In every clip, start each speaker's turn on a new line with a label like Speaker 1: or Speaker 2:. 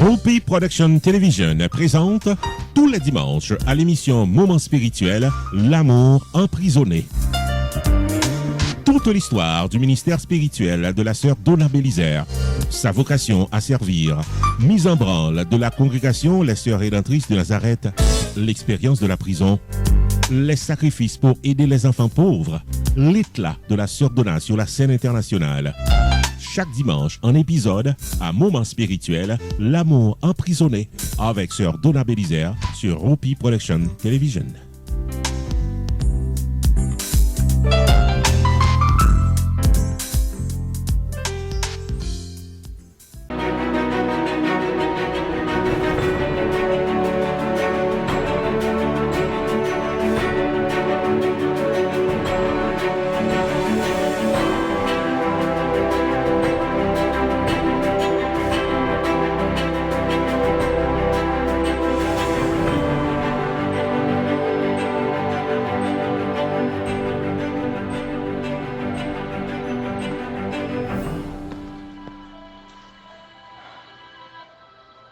Speaker 1: Hopi Production Television présente tous les dimanches à l'émission Moment spirituel, L'amour emprisonné. Toute l'histoire du ministère spirituel de la sœur Donna Bélisaire, sa vocation à servir, mise en branle de la congrégation Les Sœurs Rédemptrices de Nazareth, l'expérience de la prison, les sacrifices pour aider les enfants pauvres, l'éclat de la sœur Donna sur la scène internationale. Chaque dimanche, un épisode à Moment spirituel, L'amour emprisonné, avec sœur Donna Bélisaire sur Hopi Production Television.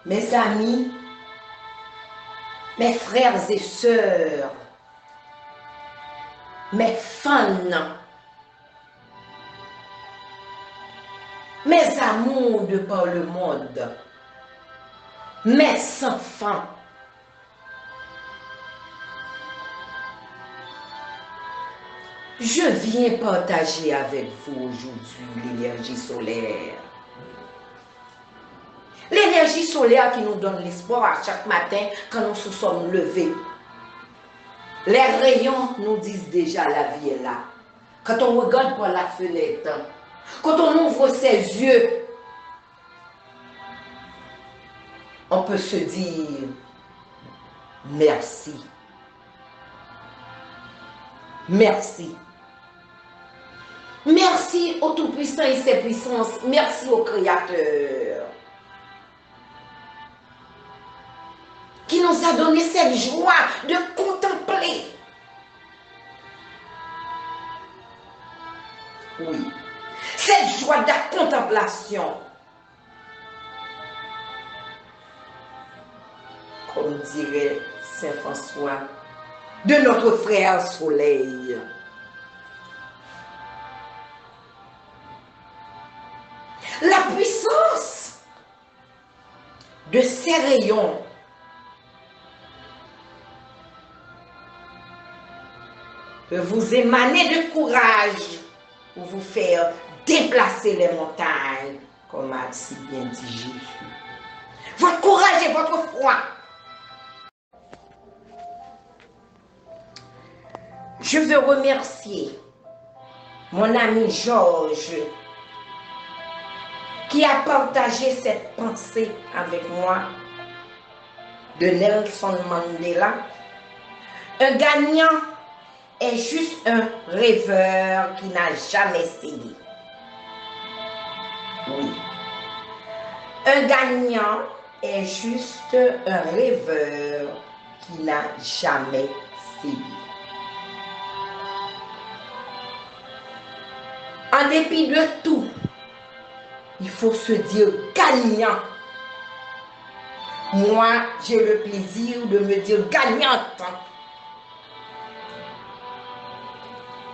Speaker 2: Mes amis, mes frères et sœurs, mes fans, mes amours de par le monde, mes enfants, je viens partager avec vous aujourd'hui l'énergie solaire. L'énergie solaire qui nous donne l'espoir à chaque matin quand nous nous sommes levés. Les rayons nous disent déjà la vie est là. Quand on regarde par la fenêtre, quand on ouvre ses yeux, on peut se dire merci. Merci. Merci au Tout-Puissant et ses puissances. Merci au Créateur qui nous a donné cette joie de contempler. Oui, cette joie de la contemplation. Comme dirait Saint François, de notre frère soleil. La puissance de ces rayons peut vous émaner de courage pour vous faire déplacer les montagnes, comme a si bien dit Jésus. Votre courage et votre foi. Je veux remercier mon ami Georges qui a partagé cette pensée avec moi de Nelson Mandela. Un gagnant est juste un rêveur qui n'a jamais essayé. Oui. Un gagnant est juste un rêveur qui n'a jamais essayé. En dépit de tout, il faut se dire gagnant. Moi, j'ai le plaisir de me dire gagnante.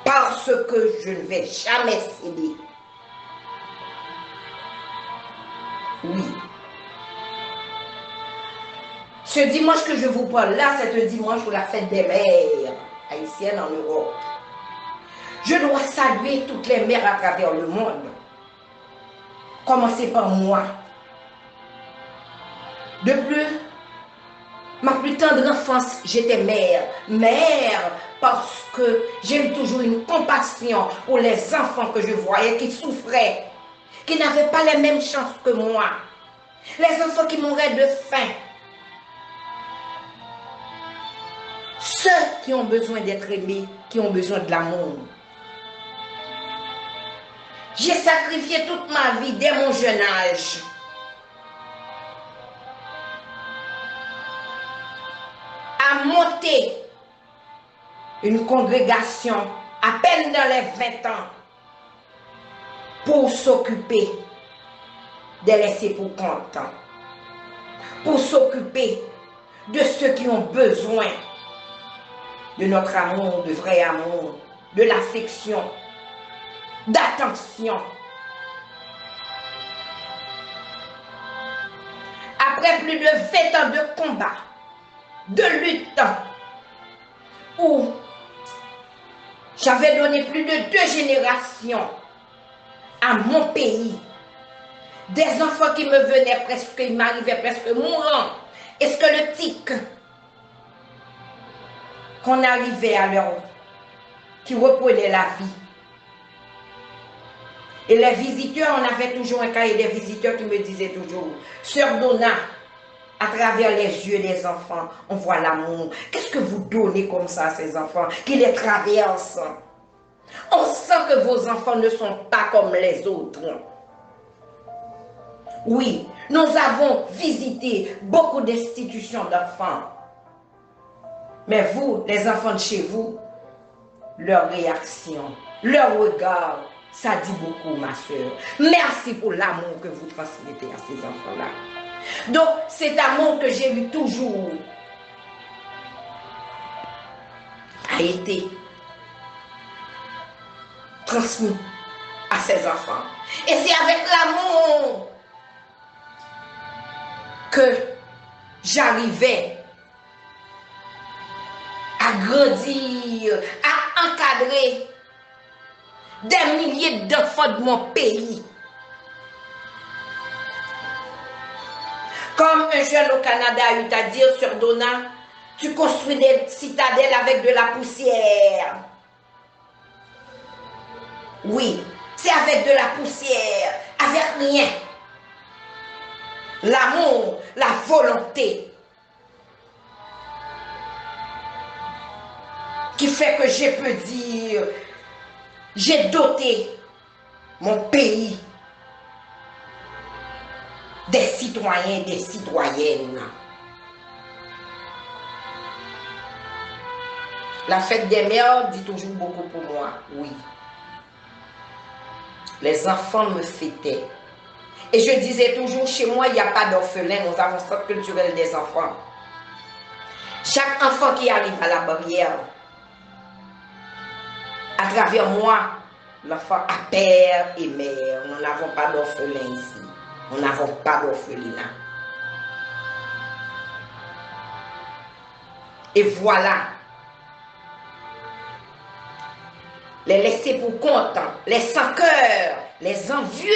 Speaker 2: Parce que je ne vais jamais céder. Oui. Ce dimanche que je vous parle là, c'est un dimanche pour la fête des mères haïtiennes en Europe. Je dois saluer toutes les mères à travers le monde. Commencez par moi. De plus, ma plus tendre enfance, j'étais mère. Mère parce que j'ai eu toujours une compassion pour les enfants que je voyais qui souffraient, qui n'avaient pas les mêmes chances que moi. Les enfants qui mouraient de faim. Ceux qui ont besoin d'être aimés, qui ont besoin de l'amour. J'ai sacrifié toute ma vie dès mon jeune âge. À monter une congrégation à peine dans les 20 ans pour s'occuper de laisser pour compte. pour s'occuper de ceux qui ont besoin de notre amour, de vrai amour, de l'affection, d'attention. Après plus de 20 ans de combat, de lutte, où j'avais donné plus de 2 générations à mon pays, des enfants qui me venaient presque, ils m'arrivaient presque mourants, squelettiques, qu'on arrivait à leur, qui reprenaient la vie. Et les visiteurs, on avait toujours un cahier des visiteurs qui me disaient toujours, Sœur Donna, à travers les yeux des enfants, on voit l'amour. Qu'est-ce que vous donnez comme ça à ces enfants qui les traversent? On sent que vos enfants ne sont pas comme les autres. Oui, nous avons visité beaucoup d'institutions d'enfants. Mais vous, les enfants de chez vous, leur réaction, leur regard, ça dit beaucoup, ma soeur. Merci pour l'amour que vous transmettez à ces enfants-là. Donc, cet amour que j'ai eu toujours a été transmis à ces enfants. Et c'est avec l'amour que j'arrivais à grandir, à encadrer des milliers d'enfants de mon pays. Comme un jeune au Canada a eu à dire sur Donna, tu construis des citadelles avec de la poussière. Oui, c'est avec de la poussière, avec rien. L'amour, la volonté, qui fait que je peux dire, j'ai doté mon pays des citoyens et des citoyennes. La fête des mères dit toujours beaucoup pour moi, oui. Les enfants me fêtaient. Et je disais toujours, chez moi, il n'y a pas d'orphelins, nous avons centre culturel des enfants. Chaque enfant qui arrive à la barrière, à travers moi, l'enfant a père et mère. Nous n'avons pas d'orphelins ici. Nous n'avons pas d'orphelinat. Et voilà. Les laissés pour compte, les sans cœur, les envieux,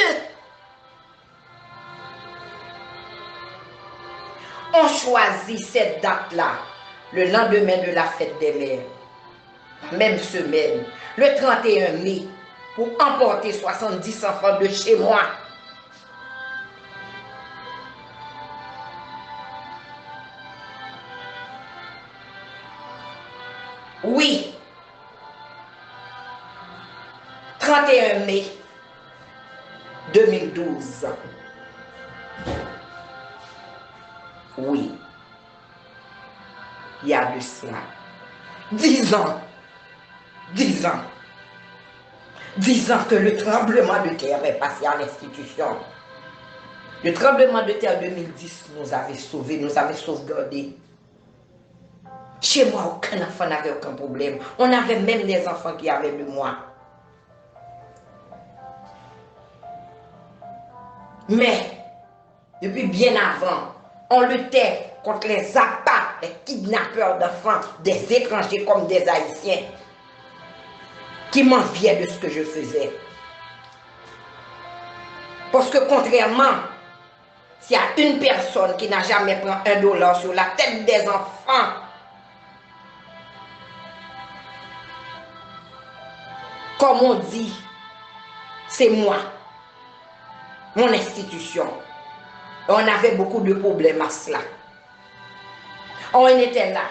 Speaker 2: ont choisi cette date-là, le lendemain de la fête des mères, la même semaine, le 31 mai, pour emporter 70 enfants de chez moi. Oui, 31 mai 2012. Oui, il y a de cela 10 ans. 10 ans. 10 ans que le tremblement de terre est passé à l'institution. Le tremblement de terre 2010 nous avait sauvés, nous avait sauvegardés. Chez moi, aucun enfant n'avait aucun problème. On avait même des enfants qui avaient de moi. Mais, depuis bien avant, on luttait contre les appâts, les kidnappeurs d'enfants, des étrangers comme des Haïtiens, qui m'enviaient de ce que je faisais. Parce que contrairement, s'il y a une personne qui n'a jamais pris $1 sur la tête des enfants, comme on dit, c'est moi, mon institution. On avait beaucoup de problèmes à cela. On était là,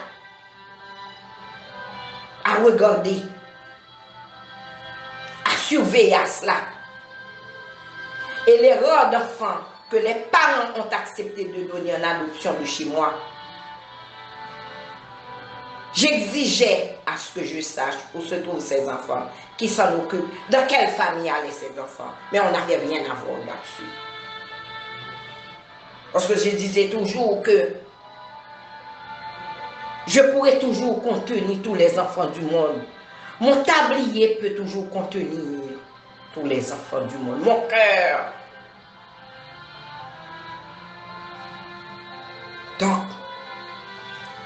Speaker 2: à regarder, à surveiller à cela. Et les rares d'enfants que les parents ont accepté de donner en adoption de chez moi, j'exigeais à ce que je sache où se trouvent ces enfants, qui s'en occupent, dans quelle famille allaient ces enfants. Mais on n'avait rien à voir là-dessus. Parce que je disais toujours que je pourrais toujours contenir tous les enfants du monde. Mon tablier peut toujours contenir tous les enfants du monde. Mon cœur. Donc,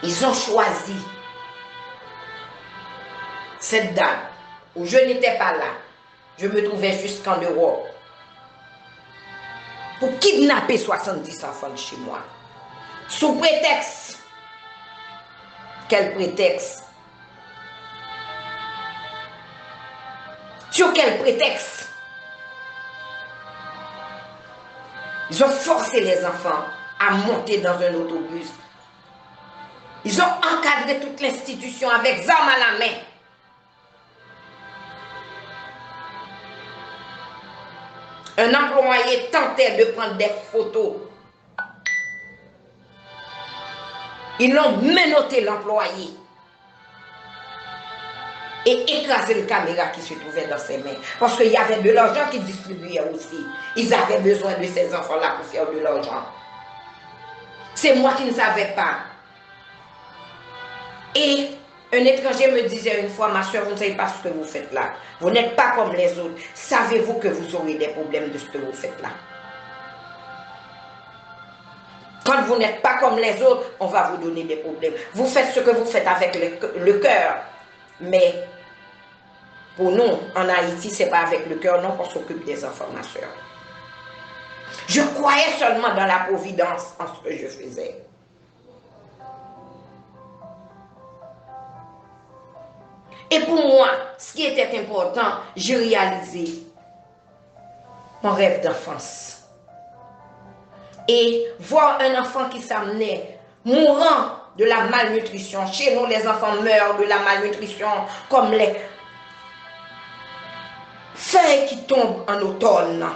Speaker 2: ils ont choisi cette date où je n'étais pas là. Je me trouvais jusqu'en Europe pour kidnapper 70 enfants de chez moi. Sous prétexte. Quel prétexte? Sur quel prétexte? Ils ont forcé les enfants à monter dans un autobus. Ils ont encadré toute l'institution avec armes à la main. Un employé tentait de prendre des photos. Ils l'ont menotté, l'employé, et écrasé le caméra qui se trouvait dans ses mains. Parce qu'il y avait de l'argent qu'ils distribuaient aussi. Ils avaient besoin de ces enfants-là pour faire de l'argent. C'est moi qui ne savais pas. Et un étranger me disait une fois, ma soeur, vous ne savez pas ce que vous faites là. Vous n'êtes pas comme les autres. Savez-vous que vous aurez des problèmes de ce que vous faites là? Quand vous n'êtes pas comme les autres, on va vous donner des problèmes. Vous faites ce que vous faites avec le cœur. Mais pour nous, en Haïti, ce n'est pas avec le cœur, non, qu'on s'occupe des enfants, ma soeur. Je croyais seulement dans la providence, en ce que je faisais. Et pour moi, ce qui était important, j'ai réalisé mon rêve d'enfance. Et voir un enfant qui s'amenait mourant de la malnutrition. Chez nous, les enfants meurent de la malnutrition comme les feuilles qui tombent en automne.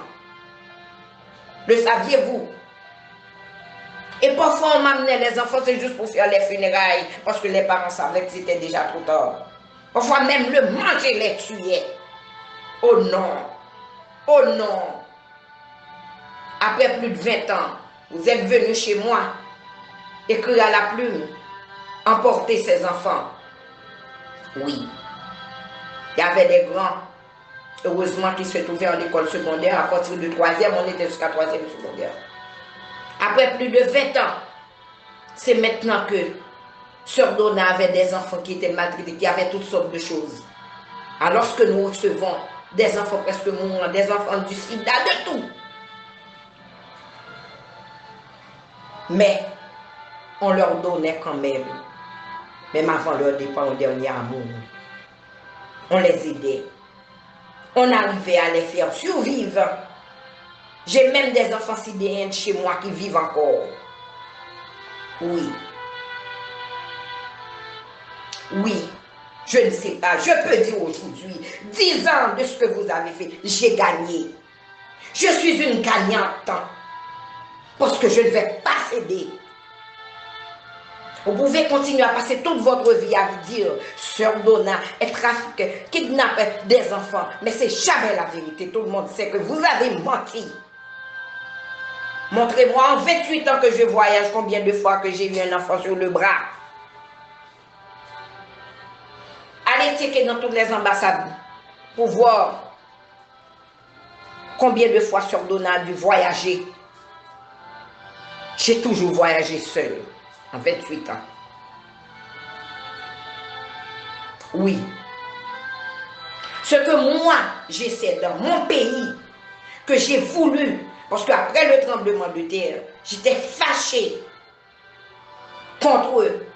Speaker 2: Le saviez-vous? Et parfois, on m'amenait les enfants, c'est juste pour faire les funérailles, parce que les parents savaient que c'était déjà trop tard. Parfois, même le manger les tuait. Oh non! Oh non! Après plus de 20 ans, vous êtes venu chez moi, écrire à la plume, emporter ses enfants. Oui. Il y avait des grands, heureusement, qui se trouvaient en école secondaire. À partir de 3e, on était jusqu'à 3e secondaire. Après plus de 20 ans, c'est maintenant que Sœur Donna avait des enfants qui étaient maltraités, qui avaient toutes sortes de choses. Alors que nous recevons des enfants presque mourants, des enfants du sida, de tout. Mais on leur donnait quand même avant leur départ au dernier amour. On les aidait. On arrivait à les faire survivre. J'ai même des enfants sidéens chez moi qui vivent encore. Oui. Oui. Je ne sais pas. Je peux dire aujourd'hui, 10 ans de ce que vous avez fait, j'ai gagné. Je suis une gagnante. Parce que je ne vais pas céder. Vous pouvez continuer à passer toute votre vie à vous dire, Sœur Donna est trafiquée, kidnappe des enfants. Mais c'est jamais la vérité. Tout le monde sait que vous avez menti. Montrez-moi en 28 ans que je voyage combien de fois que j'ai eu un enfant sur le bras. Allez checker dans toutes les ambassades pour voir combien de fois Sœur Donna a dû voyager. J'ai toujours voyagé seule, en 28 ans. Oui. Ce que moi, j'essaie dans mon pays, que j'ai voulu, parce qu'après le tremblement de terre, j'étais fâchée contre eux.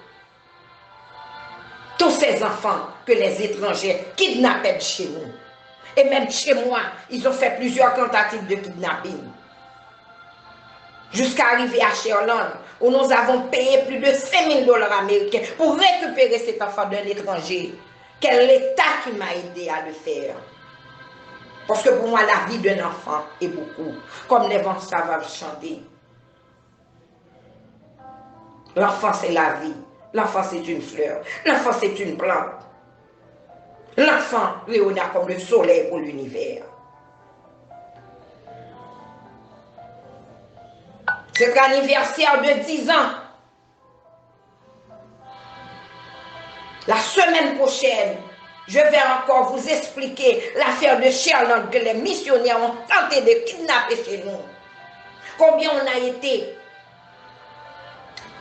Speaker 2: Tous ces enfants que les étrangers kidnappaient de chez nous. Et même chez moi, ils ont fait plusieurs tentatives de kidnapping. Jusqu'à arriver à Sherland, où nous avons payé plus de 5 000 $ américains pour récupérer cet enfant d'un étranger. Quel État qui m'a aidé à le faire. Parce que pour moi, la vie d'un enfant est beaucoup. Comme les vents savent chanter. L'enfant, c'est la vie. L'enfant, c'est une fleur. L'enfant, c'est une plante. L'enfant, Léonard, comme le soleil pour l'univers. C'est l'anniversaire de 10 ans. La semaine prochaine, je vais encore vous expliquer l'affaire de Charlotte que les missionnaires ont tenté de kidnapper chez nous. Combien on a été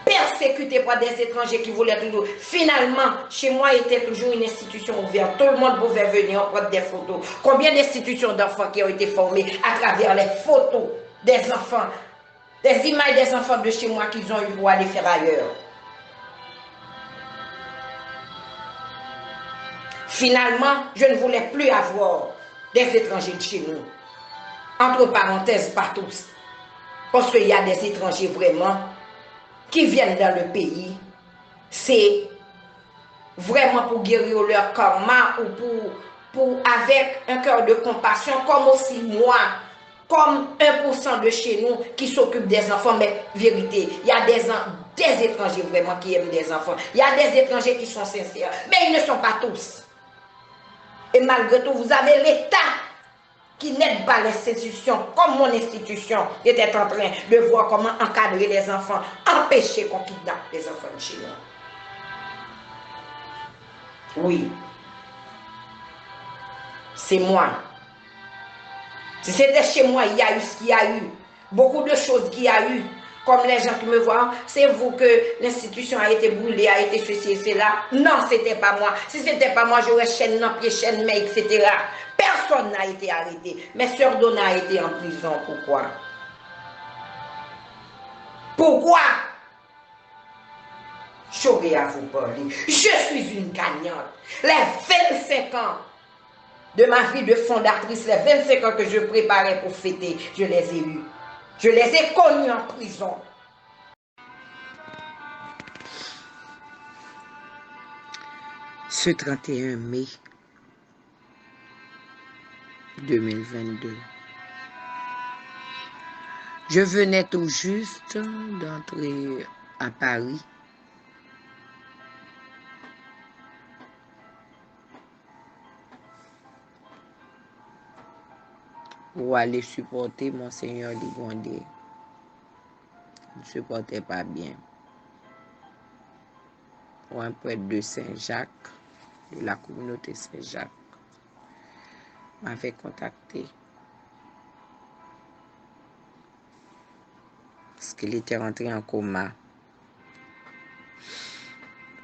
Speaker 2: persécutés par des étrangers qui voulaient toujours. Finalement, chez moi, était toujours une institution ouverte. Tout le monde pouvait venir prendre des photos. Combien d'institutions d'enfants qui ont été formées à travers les photos des enfants, des images des enfants de chez moi qu'ils ont eu pour aller faire ailleurs. Finalement, je ne voulais plus avoir des étrangers de chez nous. Entre parenthèses, pas tous. Parce qu'il y a des étrangers vraiment qui viennent dans le pays. C'est vraiment pour guérir leur karma ou pour avec un cœur de compassion, comme aussi moi, comme 1% de chez nous qui s'occupent des enfants. Mais vérité, il y a des étrangers vraiment qui aiment des enfants. Il y a des étrangers qui sont sincères, mais ils ne sont pas tous. Et malgré tout, vous avez l'État qui n'aide pas l'institution, comme mon institution était en train de voir comment encadrer les enfants, empêcher qu'on kidnappe les enfants de chez nous. Oui, c'est moi. Si c'était chez moi, il y a eu ce qu'il y a eu. Beaucoup de choses qu'il y a eu. Comme les gens qui me voient, c'est vous que l'institution a été brûlée, a été ceci et cela. Non, c'était pas moi. Si c'était pas moi, j'aurais chaîne dans pied, chaîne main, etc. Personne n'a été arrêté. Mais Sœur Donna a été en prison. Pourquoi? Pourquoi? J'aurais à vous parler. Je suis une gagnante. Les 25 ans de ma vie de fondatrice, les 25 ans que je préparais pour fêter, je les ai eus. Je les ai connus en prison. Ce 31 mai 2022, je venais tout juste d'entrer à Paris. Pour aller supporter Monseigneur Ligondé. Il ne se portait pas bien. Pour un prêtre de Saint-Jacques, de la communauté Saint-Jacques, m'avait contacté. Parce qu'il était rentré en coma.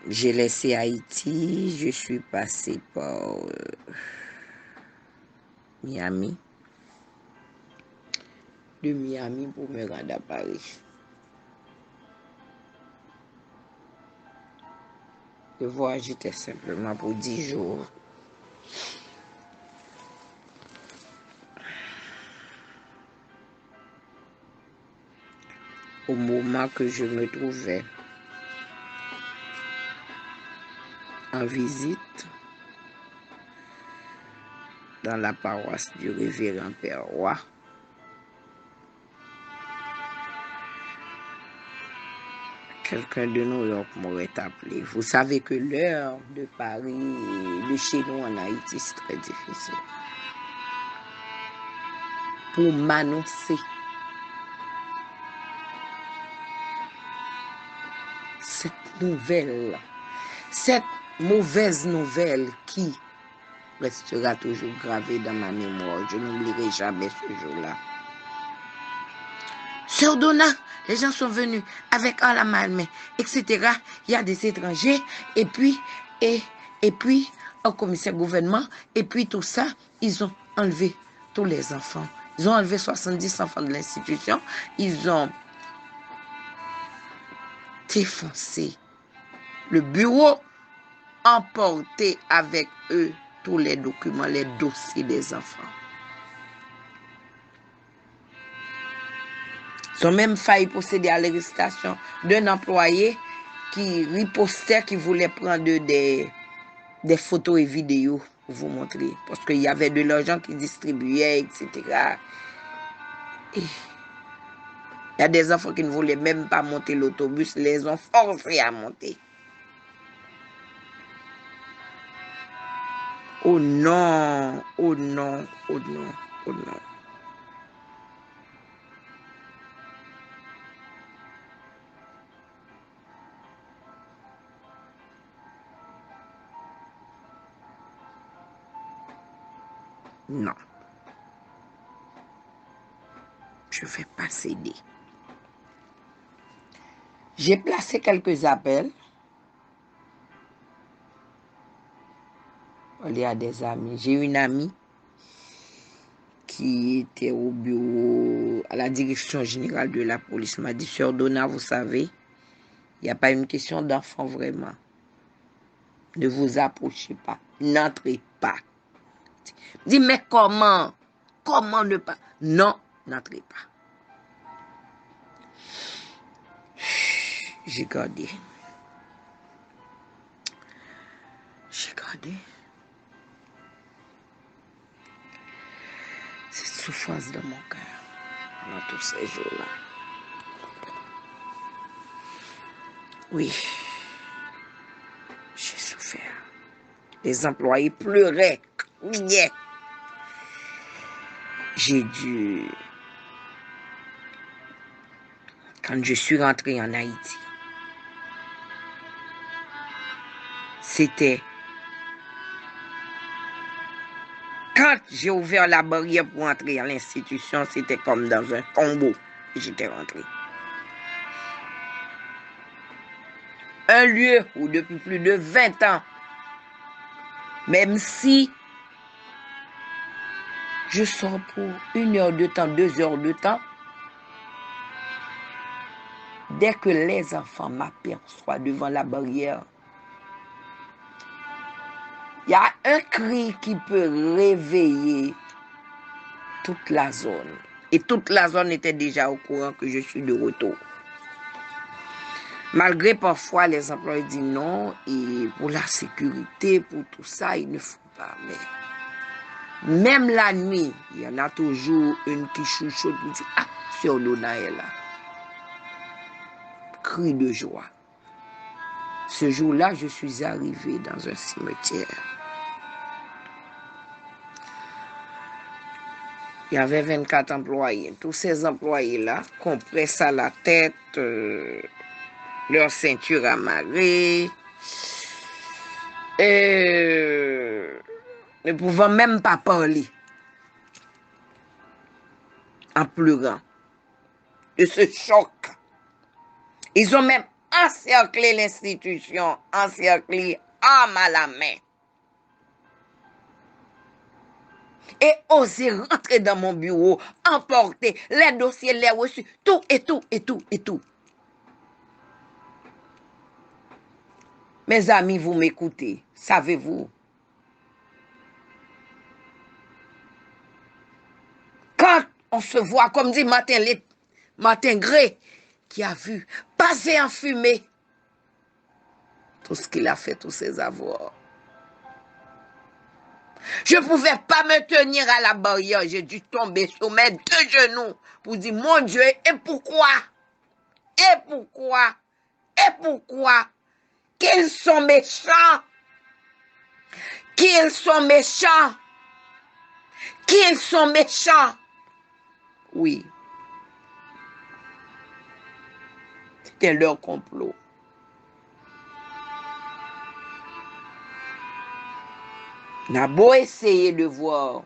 Speaker 2: J'ai laissé Haïti, je suis passé par Miami. De Miami pour me rendre à Paris. Le voyage était simplement pour 10 jours. Au moment que je me trouvais en visite dans la paroisse du révérend Père Roy, quelqu'un de New York m'aurait appelé. Vous savez que l'heure de Paris et de chez nous en Haïti, c'est très difficile. Pour m'annoncer cette nouvelle, cette mauvaise nouvelle qui restera toujours gravée dans ma mémoire. Je n'oublierai jamais ce jour-là. Sœur Donna, les gens sont venus avec un la main, etc. Il y a des étrangers, et puis, un commissaire gouvernement, et puis tout ça, ils ont enlevé tous les enfants. Ils ont enlevé 70 enfants de l'institution. Ils ont défoncé le bureau, emporté avec eux tous les documents, les dossiers des enfants. Ils ont même failli procéder à l'arrestation d'un employé qui ripostait, qui voulait prendre des photos et vidéos pour vous montrer. Parce qu'il y avait de l'argent qui distribuait, etc. Et il y a des enfants qui ne voulaient même pas monter l'autobus, les ont forcés à monter. Oh non, oh non, oh non, oh non. Non. Je ne vais pas céder. J'ai placé quelques appels. Il y a des amis. J'ai une amie qui était au bureau, à la direction générale de la police, m'a dit, Sœur Donna, vous savez, il n'y a pas une question d'enfant vraiment. Ne vous approchez pas. N'entrez pas. Je dis, mais comment? Comment ne pas? Non, n'entrez pas. J'ai gardé. J'ai gardé. Cette souffrance dans mon cœur, dans tous ces jours-là. Oui, j'ai souffert. Les employés pleuraient, criaient. J'ai dû... Quand je suis rentrée en Haïti, c'était... Quand j'ai ouvert la barrière pour entrer à l'institution, c'était comme dans un tombeau. J'étais rentrée. Un lieu où depuis plus de 20 ans, même si je sors pour 1 heure de temps, 2 heures de temps, dès que les enfants m'aperçoivent devant la barrière, il y a un cri qui peut réveiller toute la zone. Et toute la zone était déjà au courant que je suis de retour. Malgré parfois les employés disent non, et pour la sécurité, pour tout ça, il ne faut pas. Mais même la nuit, il y en a toujours une qui chuchote pour dire, ah, Sœur Donna est là. Cri de joie. Ce jour-là, je suis arrivée dans un cimetière. Il y avait 24 employés. Tous ces employés-là compressent à la tête, leur ceinture amarrée, ne pouvant même pas parler, en pleurant de ce choc. Ils ont même encerclé l'institution, encerclé arme à la main. Et osé rentrer dans mon bureau, emporter les dossiers, les reçus, tout et tout et tout et tout. Mes amis, vous m'écoutez, savez-vous? Quand on se voit, comme dit Martin Gray, qui a vu passer en fumée tout ce qu'il a fait, tous ses avoirs. Je ne pouvais pas me tenir à la barrière, j'ai dû tomber sur mes 2 genoux pour dire, mon Dieu, et pourquoi? Et pourquoi? Et pourquoi? Qu'ils sont méchants! Qu'ils sont méchants! Qu'ils sont méchants! Oui. C'était leur complot. On a beau essayer de voir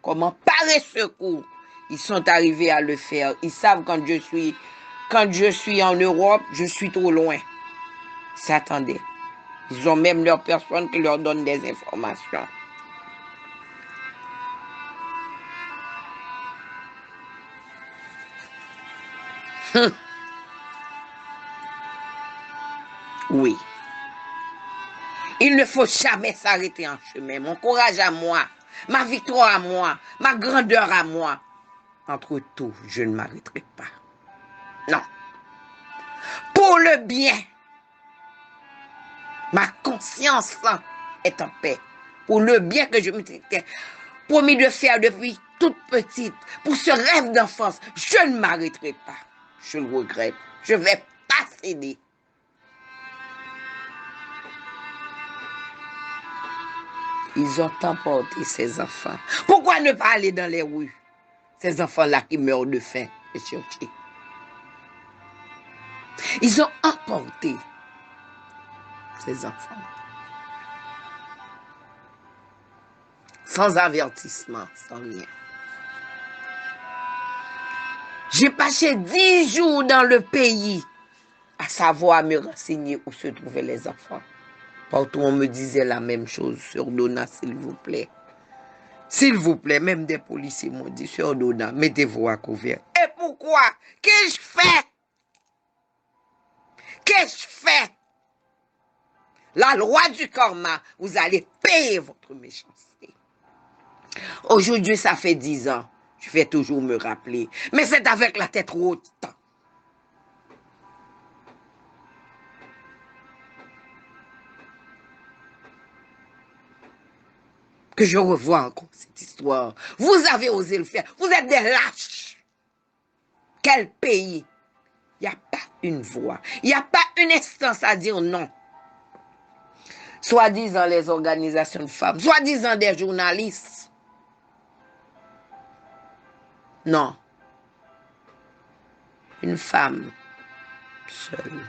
Speaker 2: comment parer ce coup, ils sont arrivés à le faire. Ils savent quand je suis en Europe, je suis trop loin. S'attendaient. Ils ont même leur personne qui leur donne des informations. Oui. Il ne faut jamais s'arrêter en chemin. Mon courage à moi, ma victoire à moi, ma grandeur à moi. Entre tout, je ne m'arrêterai pas. Non. Pour le bien. Ma conscience est en paix. Pour le bien que je m'étais promis de faire depuis toute petite. Pour ce rêve d'enfance, je ne m'arrêterai pas. Je le regrette. Je ne vais pas céder. Ils ont emporté ces enfants. Pourquoi ne pas aller dans les rues? Ces enfants-là qui meurent de faim et surtout. Ils ont emporté ces enfants. sans avertissement, sans rien. J'ai passé 10 jours dans le pays à savoir me renseigner où se trouvaient les enfants. Partout on me disait la même chose, Sœur Donna, s'il vous plaît. S'il vous plaît, même des policiers m'ont dit, Sœur Donna, mettez-vous à couvert. Et pourquoi? Qu'ai-je fait? Qu'ai-je fait? La loi du karma, vous allez payer votre méchanceté. Aujourd'hui, ça fait 10 ans. Je vais toujours me rappeler. Mais c'est avec la tête haute. Que je revois encore cette histoire. Vous avez osé le faire. Vous êtes des lâches. Quel pays? Il n'y a pas une voix. Il n'y a pas une instance à dire non. Soi-disant les organisations de femmes. Soi-disant des journalistes. Non. Une femme seule.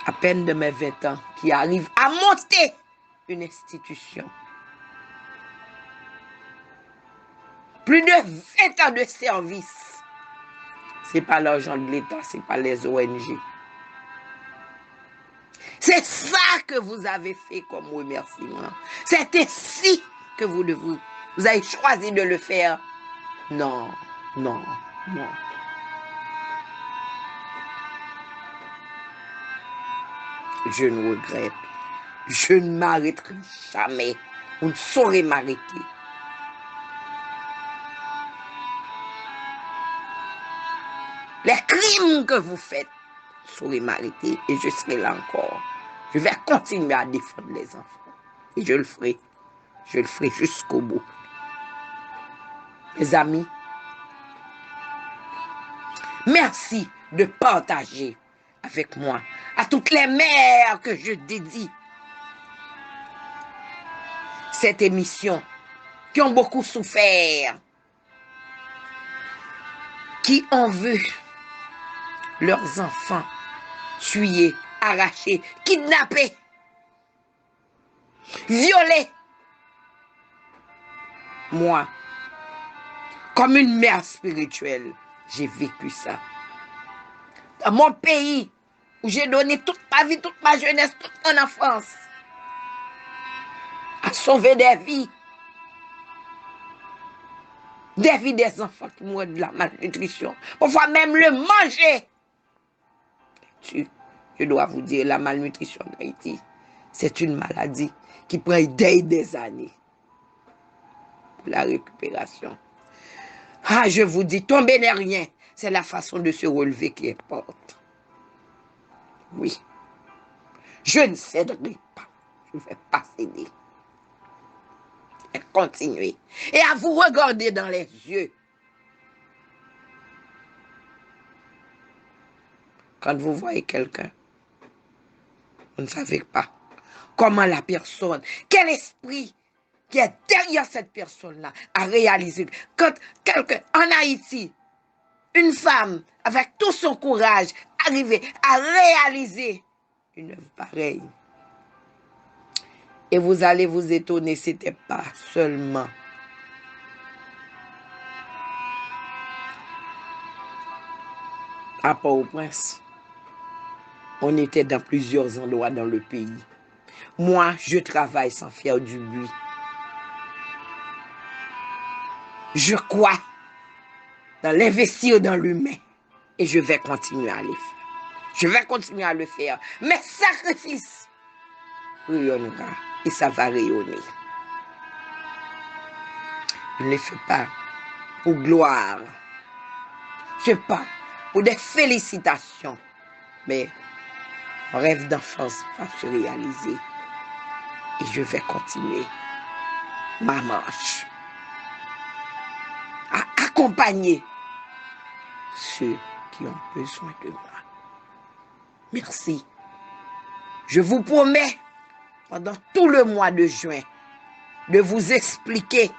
Speaker 2: À peine de mes 20 ans. Qui arrive à monter une institution. Plus de 20 ans de service. C'est pas l'argent de l'État, c'est pas les ONG. C'est ça que vous avez fait comme remerciement. C'est ainsi que vous avez choisi de le faire. Non, non, non. Je ne regrette. Je ne m'arrêterai jamais. Vous ne saurez m'arrêter. Les crimes que vous faites, vous saurez m'arrêter et je serai là encore. Je vais continuer à défendre les enfants. Et je le ferai. Je le ferai jusqu'au bout. Mes amis, merci de partager avec moi, à toutes les mères que je dédie cette émission, qui ont beaucoup souffert, qui ont vu leurs enfants tués, arrachés, kidnappés, violés. Moi, comme une mère spirituelle, j'ai vécu ça. Dans mon pays, où j'ai donné toute ma vie, toute ma jeunesse, toute mon enfance, à sauver des vies des enfants qui mourent de la malnutrition. Parfois même le manger. Je dois vous dire, la malnutrition en Haïti, c'est une maladie qui prend des années pour la récupération. Ah, je vous dis, tomber n'est rien. C'est la façon de se relever qui importe. Oui. Je ne céderai pas. Je ne vais pas céder. Et continuer. Et à vous regarder dans les yeux. Quand vous voyez quelqu'un, vous ne savez pas comment la personne, quel esprit qui est derrière cette personne-là a réalisé. Quand quelqu'un, en Haïti, une femme, avec tout son courage, arrivait à réaliser une œuvre pareille. Et vous allez vous étonner, c'était pas seulement à Port-au-Prince. On était dans plusieurs endroits dans le pays. Moi, je travaille sans faire du bruit. Je crois dans l'investir dans l'humain. Et je vais continuer à le faire. Je vais continuer à le faire. Mes sacrifices rayonnera et ça va rayonner. Je ne le fais pas pour gloire. Je ne fais pas pour des félicitations. Mais mon rêve d'enfance va se réaliser. Et je vais continuer ma marche à accompagner ceux qui ont besoin de moi. Merci. Je vous promets, pendant tout le mois de juin, de vous expliquer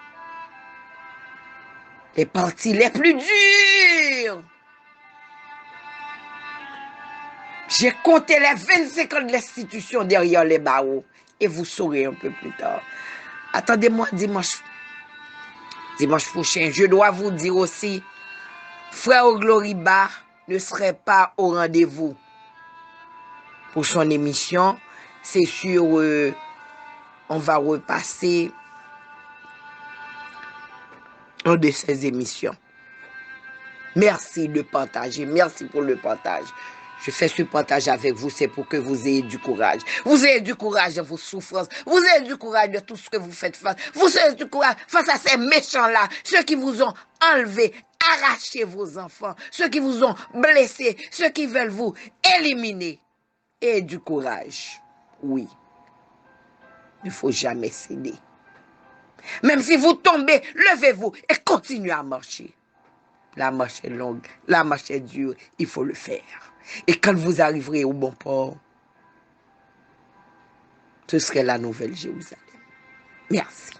Speaker 2: les parties les plus dures. J'ai compté les 25 ans de l'institution derrière les barreaux. et vous saurez un peu plus tard. Attendez-moi dimanche prochain. Je dois vous dire aussi, Frère Gloriba ne serait pas au rendez-vous pour son émission. C'est sûr, on va repasser une de ses émissions. Merci de partager. Merci pour le partage. Je fais ce partage avec vous, c'est pour que vous ayez du courage. Vous ayez du courage dans vos souffrances. Vous ayez du courage de tout ce que vous faites face. Vous ayez du courage face à ces méchants-là, ceux qui vous ont enlevé, arraché vos enfants, ceux qui vous ont blessé, ceux qui veulent vous éliminer. Et du courage. Oui. Il ne faut jamais céder. Même si vous tombez, levez-vous et continuez à marcher. La marche est longue, la marche est dure, il faut le faire. Et quand vous arriverez au bon port, ce serait la nouvelle Jérusalem. Merci.